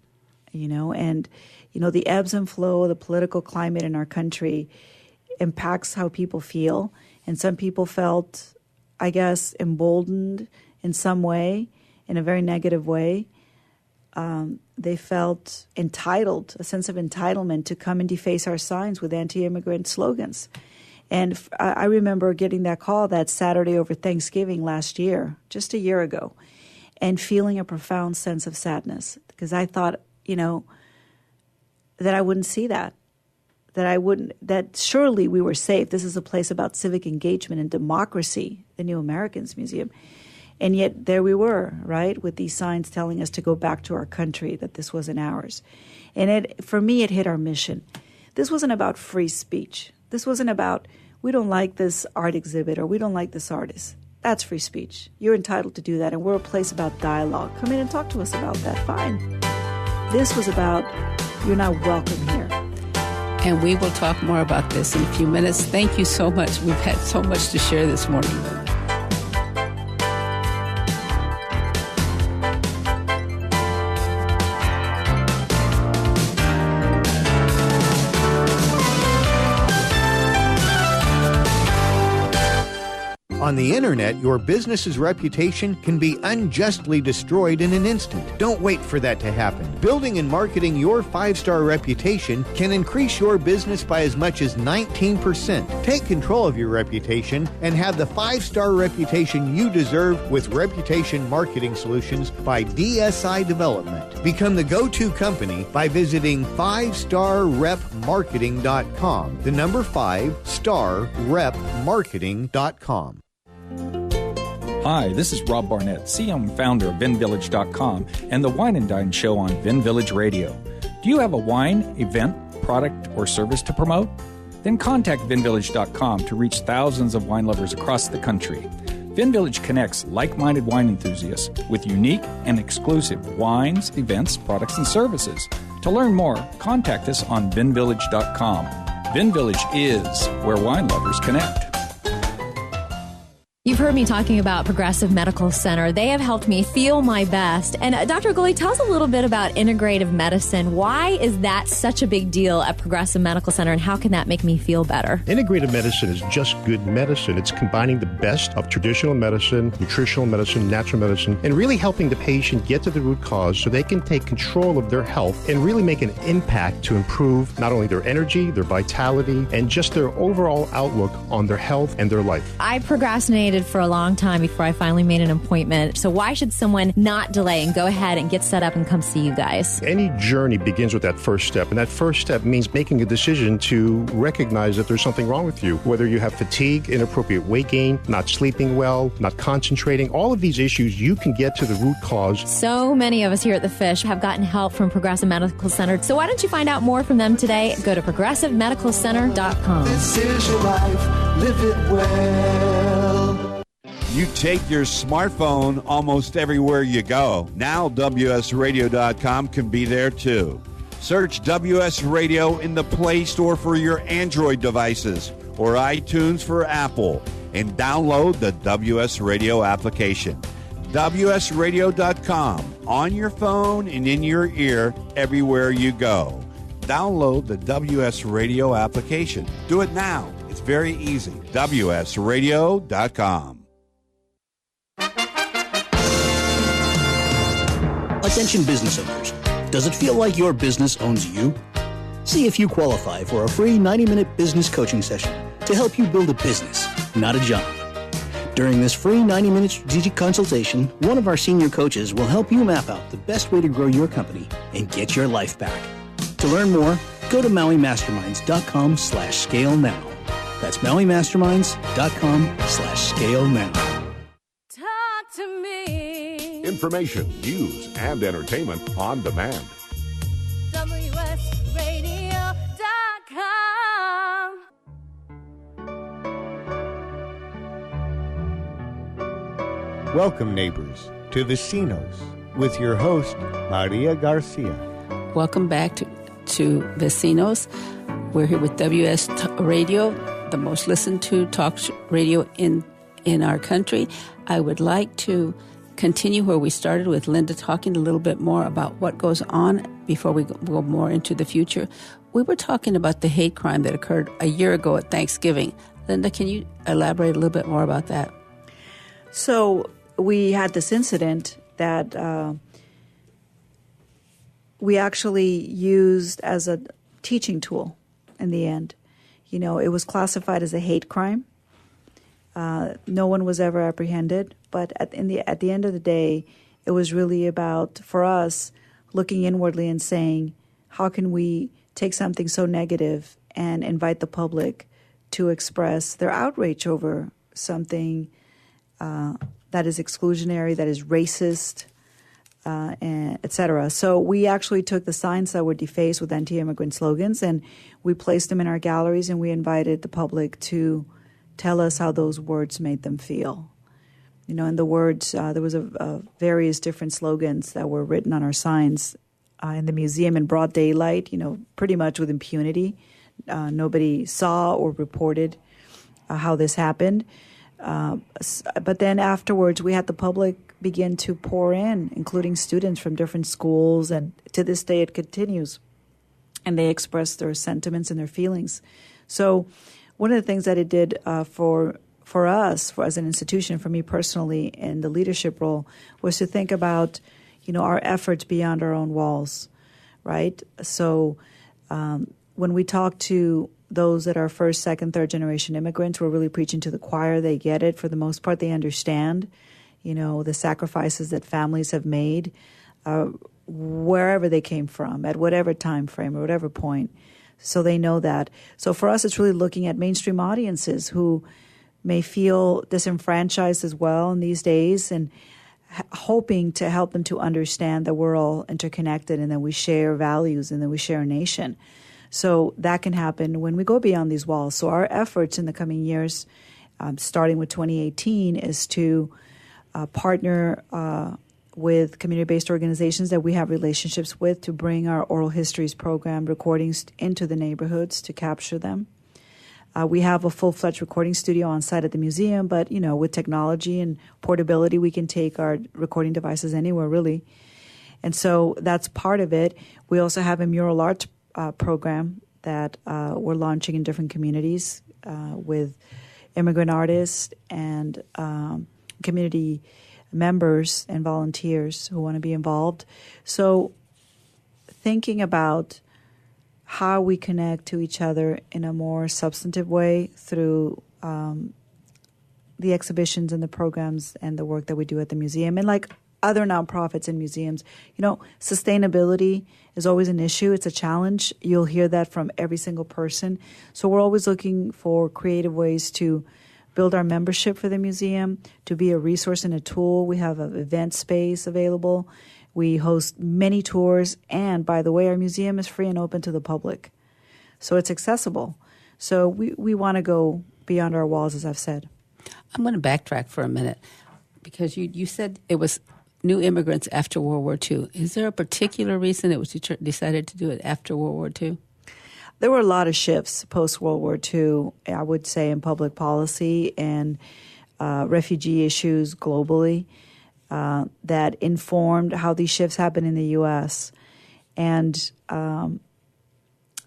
and, the ebbs and flow of the political climate in our country impacts how people feel. And some people felt, I guess, emboldened in some way, in a very negative way. They felt entitled, a sense of entitlement to come and deface our signs with anti-immigrant slogans. And I remember getting that call that Saturday over Thanksgiving last year, just a year ago, and feeling a profound sense of sadness, because I thought, that I wouldn't see that, that surely we were safe. This is a place about civic engagement and democracy, the New Americans Museum. And yet there we were, right, with these signs telling us to go back to our country, that this wasn't ours. And for me, it hit our mission. This wasn't about free speech. This wasn't about, we don't like this art exhibit or we don't like this artist. That's free speech. You're entitled to do that, and we're a place about dialogue. Come in and talk to us about that. Fine. This was about, you're not welcome here. And we will talk more about this in a few minutes. Thank you so much. We've had so much to share this morning. On the internet, your business's reputation can be unjustly destroyed in an instant. Don't wait for that to happen. Building and marketing your 5-star reputation can increase your business by as much as 19%. Take control of your reputation and have the 5-star reputation you deserve with Reputation Marketing Solutions by DSI Development. Become the go-to company by visiting 5starrepmarketing.com. The number 5starrepmarketing.com. Hi, this is Rob Barnett, CEO and founder of VinVillage.com and the Wine and Dine Show on Vin Village Radio. Do you have a wine, event, product, or service to promote? Then contact VinVillage.com to reach thousands of wine lovers across the country. Vin Village connects like-minded wine enthusiasts with unique and exclusive wines, events, products, and services. To learn more, contact us on VinVillage.com. Vin Village is where wine lovers connect. You've heard me talking about Progressive Medical Center. They have helped me feel my best. And Dr. Gully, tell us a little bit about integrative medicine. Why is that such a big deal at Progressive Medical Center, and how can that make me feel better? Integrative medicine is just good medicine. It's combining the best of traditional medicine, nutritional medicine, natural medicine, and really helping the patient get to the root cause so they can take control of their health and really make an impact to improve not only their energy, their vitality, and just their overall outlook on their health and their life. I procrastinated for a long time before I finally made an appointment. So why should someone not delay and go ahead and get set up and come see you guys? Any journey begins with that first step, and that first step means making a decision to recognize that there's something wrong with you. Whether you have fatigue, inappropriate weight gain, not sleeping well, not concentrating, all of these issues, you can get to the root cause. So many of us here at The Fish have gotten help from Progressive Medical Center. So why don't you find out more from them today? Go to progressivemedicalcenter.com. This is your life. Live it well. You take your smartphone almost everywhere you go. Now WSRadio.com can be there too. Search WS Radio in the Play Store for your Android devices or iTunes for Apple and download the WS Radio application. WSRadio.com on your phone and in your ear everywhere you go. Download the WS Radio application. Do it now. It's very easy. WSRadio.com. Attention business owners. Does it feel like your business owns you? See if you qualify for a free 90-minute business coaching session to help you build a business not a job. During this free 90-minute strategic consultation, one of our senior coaches will help you map out the best way to grow your company and get your life back. To learn more, go to MauiMasterminds.com/scale now. That's MauiMasterminds.com/scale now. Talk to me. Information, news, and entertainment on demand. WSRadio.com. Welcome, neighbors, to Vecinos with your host, Maria Garcia. Welcome back to Vecinos. We're here with WS Radio, the most listened to talk radio in our country. I would like to continue where we started with Linda talking a little bit more about what goes on before we go more into the future. We were talking about the hate crime that occurred a year ago at Thanksgiving. Linda, can you elaborate a little bit more about that? So we had this incident that we actually used as a teaching tool in the end. You know, it was classified as a hate crime. No one was ever apprehended. But at the end of the day, it was really about, for us, looking inwardly and saying, how can we take something so negative and invite the public to express their outrage over something that is exclusionary, that is racist, and et cetera. So we actually took the signs that were defaced with anti-immigrant slogans and we placed them in our galleries, and we invited the public to tell us how those words made them feel. You know, in the words, there was various different slogans that were written on our signs in the museum in broad daylight, you know, pretty much with impunity. Nobody saw or reported how this happened. But then afterwards, we had the public begin to pour in, including students from different schools, and to this day it continues. And they express their sentiments and their feelings. So one of the things that it did for us, as an institution, for me personally, in the leadership role, was to think about, you know, our efforts beyond our own walls, right? So when we talk to those that are first, second, third generation immigrants, we're really preaching to the choir. They get it. For the most part, they understand, you know, the sacrifices that families have made wherever they came from, at whatever time frame or whatever point. So they know that. So for us, it's really looking at mainstream audiences who may feel disenfranchised as well in these days, and hoping to help them to understand that we're all interconnected and that we share values and that we share a nation. So that can happen when we go beyond these walls. So our efforts in the coming years, starting with 2018, is to partner with community-based organizations that we have relationships with to bring our oral histories program recordings into the neighborhoods to capture them. We have a full-fledged recording studio on site at the museum, but, you know, with technology and portability, we can take our recording devices anywhere, really. And so that's part of it. We also have a mural art program that we're launching in different communities with immigrant artists and community members and volunteers who want to be involved. So thinking about how we connect to each other in a more substantive way through the exhibitions and the programs and the work that we do at the museum, and like other nonprofits and museums. You know, sustainability is always an issue. It's a challenge. You'll hear that from every single person. So we're always looking for creative ways to build our membership for the museum, to be a resource and a tool. We have an event space available. We host many tours. And by the way, our museum is free and open to the public. So it's accessible. So we want to go beyond our walls, as I've said. I'm going to backtrack for a minute, because you said it was new immigrants after World War II. Is there a particular reason it was decided to do it after World War II? There were a lot of shifts post-World War II, I would say, in public policy and refugee issues globally that informed how these shifts happened in the U.S. And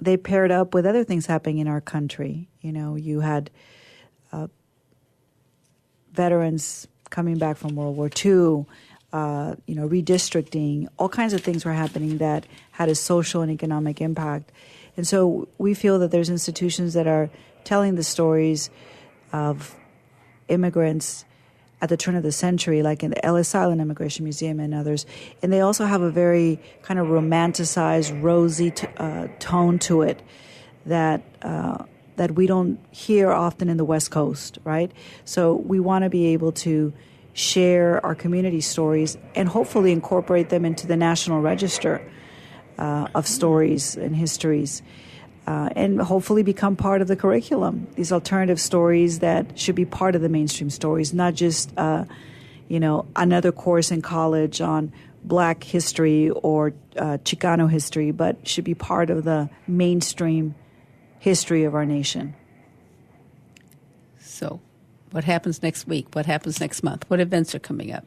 they paired up with other things happening in our country. You know, you had veterans coming back from World War II, redistricting, all kinds of things were happening that had a social and economic impact. And so we feel that there's institutions that are telling the stories of immigrants at the turn of the century, like in the Ellis Island Immigration Museum and others. And they also have a very kind of romanticized, rosy tone to it that we don't hear often in the West Coast, right? So we want to be able to share our community stories and hopefully incorporate them into the National Register of stories and histories. And hopefully become part of the curriculum. These alternative stories that should be part of the mainstream stories, not just, another course in college on Black history or Chicano history, but should be part of the mainstream history of our nation. So, what happens next week? What happens next month? What events are coming up?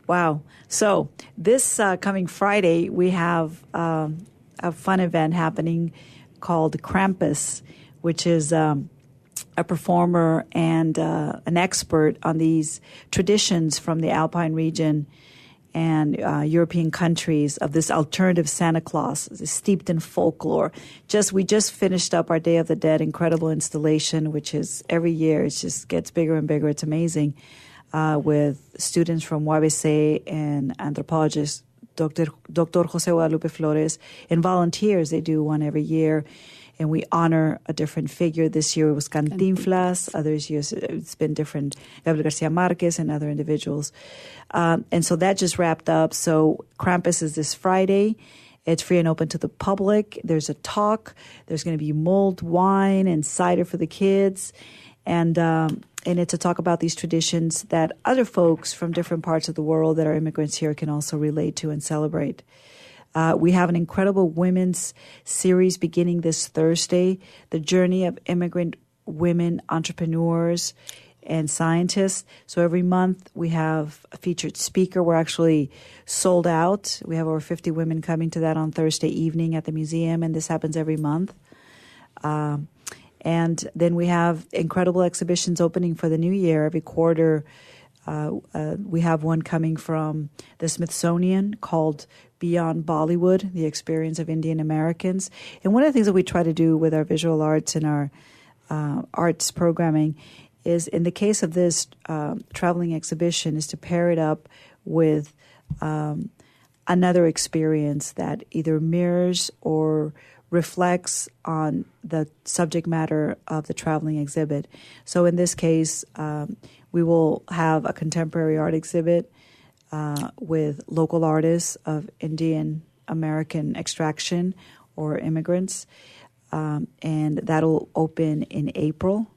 Wow. So, this coming Friday, we have a fun event happening called Krampus, which is a performer and an expert on these traditions from the Alpine region and European countries of this alternative Santa Claus, steeped in folklore. We just finished up our Day of the Dead incredible installation, which is every year it just gets bigger and bigger. It's amazing, with students from WWII and anthropologists, Dr. Jose Guadalupe Flores, and volunteers. They do one every year, and we honor a different figure. This year it was Cantinflas. Other years it's been different, Gabriel Garcia Marquez and other individuals. And so that just wrapped up. So Krampus is this Friday. It's free and open to the public. There's a talk. There's going to be mulled wine and cider for the kids. And it's a talk about these traditions that other folks from different parts of the world that are immigrants here can also relate to and celebrate. We have an incredible women's series beginning this Thursday, The Journey of Immigrant Women Entrepreneurs and Scientists. So every month we have a featured speaker. We're actually sold out. We have over 50 women coming to that on Thursday evening at the museum, and this happens every month. And then we have incredible exhibitions opening for the new year. Every quarter, we have one coming from the Smithsonian called Beyond Bollywood, The Experience of Indian Americans. And one of the things that we try to do with our visual arts and our arts programming is, in the case of this traveling exhibition, is to pair it up with another experience that either mirrors or reflects on the subject matter of the traveling exhibit. So in this case, we will have a contemporary art exhibit with local artists of Indian American extraction or immigrants, and that'll open in April.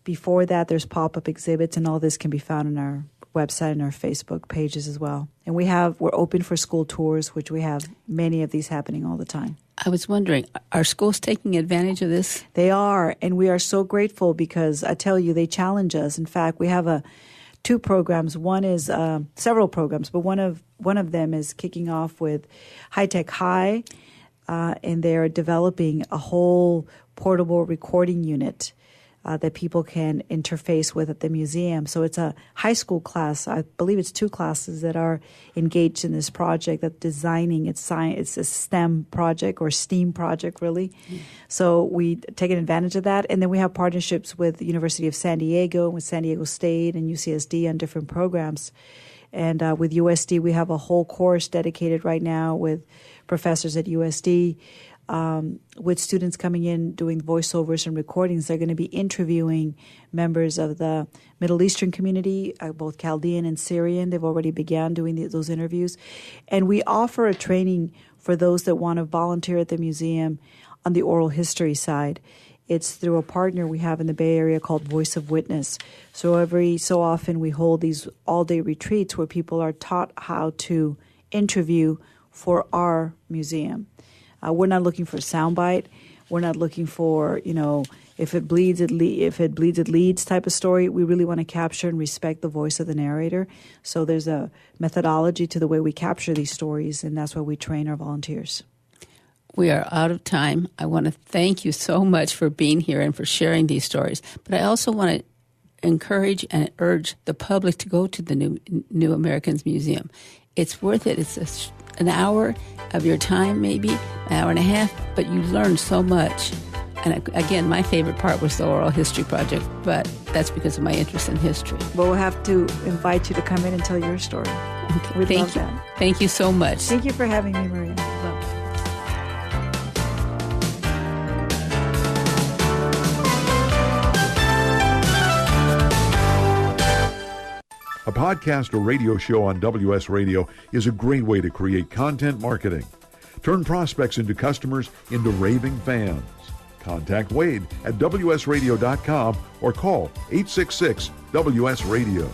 Before that, there's pop-up exhibits, and all this can be found on our website and our Facebook pages as well. And we're open for school tours, which we have many of these happening all the time. I was wondering, are schools taking advantage of this? They are, and we are so grateful because I tell you, they challenge us. In fact, we have two programs. One is several programs, but one of them is kicking off with High Tech High, and they're developing a whole portable recording unit that people can interface with at the museum. So it's a high school class. I believe it's 2 classes that are engaged in this project, that designing it's science. It's a STEM project or STEAM project, really. Mm. So we take advantage of that. And then we have partnerships with the University of San Diego, with San Diego State and UCSD on different programs. And with USD, we have a whole course dedicated right now with professors at USD, with students coming in doing voiceovers and recordings. They're going to be interviewing members of the Middle Eastern community, both Chaldean and Syrian. They've already began doing those interviews. And we offer a training for those that want to volunteer at the museum on the oral history side. It's through a partner we have in the Bay Area called Voice of Witness. So every so often we hold these all-day retreats where people are taught how to interview for our museum. We're not looking for soundbite. We're not looking for, if it bleeds, it leads type of story. We really want to capture and respect the voice of the narrator. So there's a methodology to the way we capture these stories, and that's why we train our volunteers. We are out of time. I want to thank you so much for being here and for sharing these stories. But I also want to encourage and urge the public to go to the New Americans Museum. It's worth it. It's an hour of your time, maybe an hour and a half, but you learn so much. And again, my favorite part was the oral history project, but that's because of my interest in history. Well, we'll have to invite you to come in and tell your story. Okay. We'd love that. Thank you so much. Thank you for having me, Maria. A podcast or radio show on WS Radio is a great way to create content marketing. Turn prospects into customers into raving fans. Contact Wade at WSRadio.com or call 866-WS-RADIO.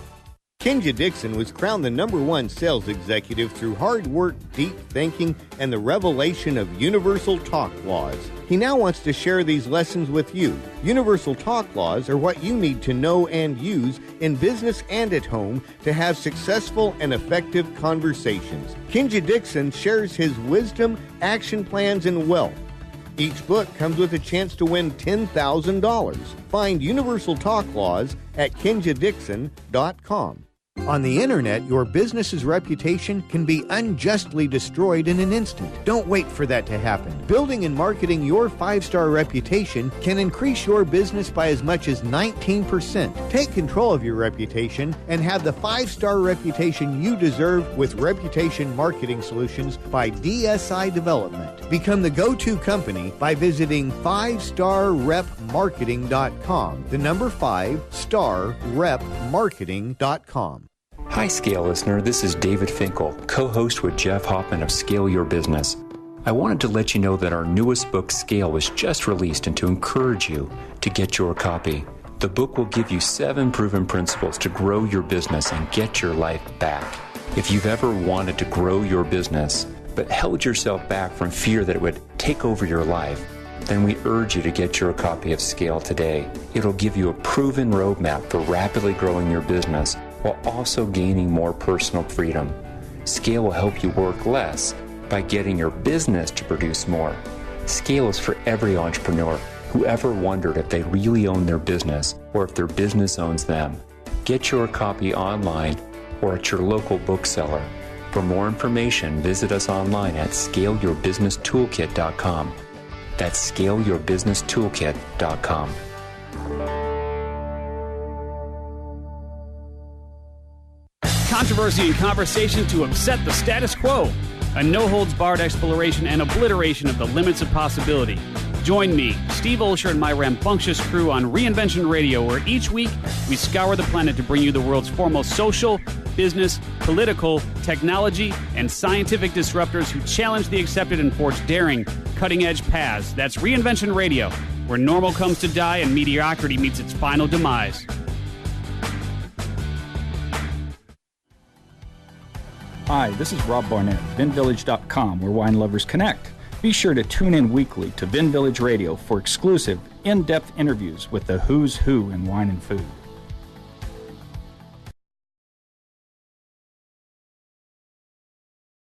Kenja Dixon was crowned the #1 sales executive through hard work, deep thinking, and the revelation of universal talk laws. He now wants to share these lessons with you. Universal talk laws are what you need to know and use in business and at home to have successful and effective conversations. Kenja Dixon shares his wisdom, action plans, and wealth. Each book comes with a chance to win $10,000. Find Universal Talk Laws at KenjaDixon.com. On the internet, your business's reputation can be unjustly destroyed in an instant. Don't wait for that to happen. Building and marketing your 5-star reputation can increase your business by as much as 19%. Take control of your reputation and have the 5-star reputation you deserve with Reputation Marketing Solutions by DSI Development. Become the go-to company by visiting 5starrepmarketing.com. The number 5starrepmarketing.com. Hi, Scale listener. This is David Finkel, co-host with Jeff Hoffman of Scale Your Business. I wanted to let you know that our newest book, Scale, was just released and to encourage you to get your copy. The book will give you 7 proven principles to grow your business and get your life back. If you've ever wanted to grow your business, but held yourself back from fear that it would take over your life, then we urge you to get your copy of Scale today. It'll give you a proven roadmap for rapidly growing your business while also gaining more personal freedom. Scale will help you work less by getting your business to produce more. Scale is for every entrepreneur who ever wondered if they really own their business or if their business owns them. Get your copy online or at your local bookseller. For more information, visit us online at scaleyourbusinesstoolkit.com. That's scaleyourbusinesstoolkit.com. Controversy and conversation to upset the status quo. A no-holds-barred exploration and obliteration of the limits of possibility. Join me, Steve Olsher, and my rambunctious crew on Reinvention Radio, where each week we scour the planet to bring you the world's foremost social, business, political, technology, and scientific disruptors who challenge the accepted and forge daring, cutting-edge paths. That's Reinvention Radio, where normal comes to die and mediocrity meets its final demise. Hi, this is Rob Barnett, VinVillage.com, where wine lovers connect. Be sure to tune in weekly to Vin Village Radio for exclusive, in-depth interviews with the who's who in wine and food.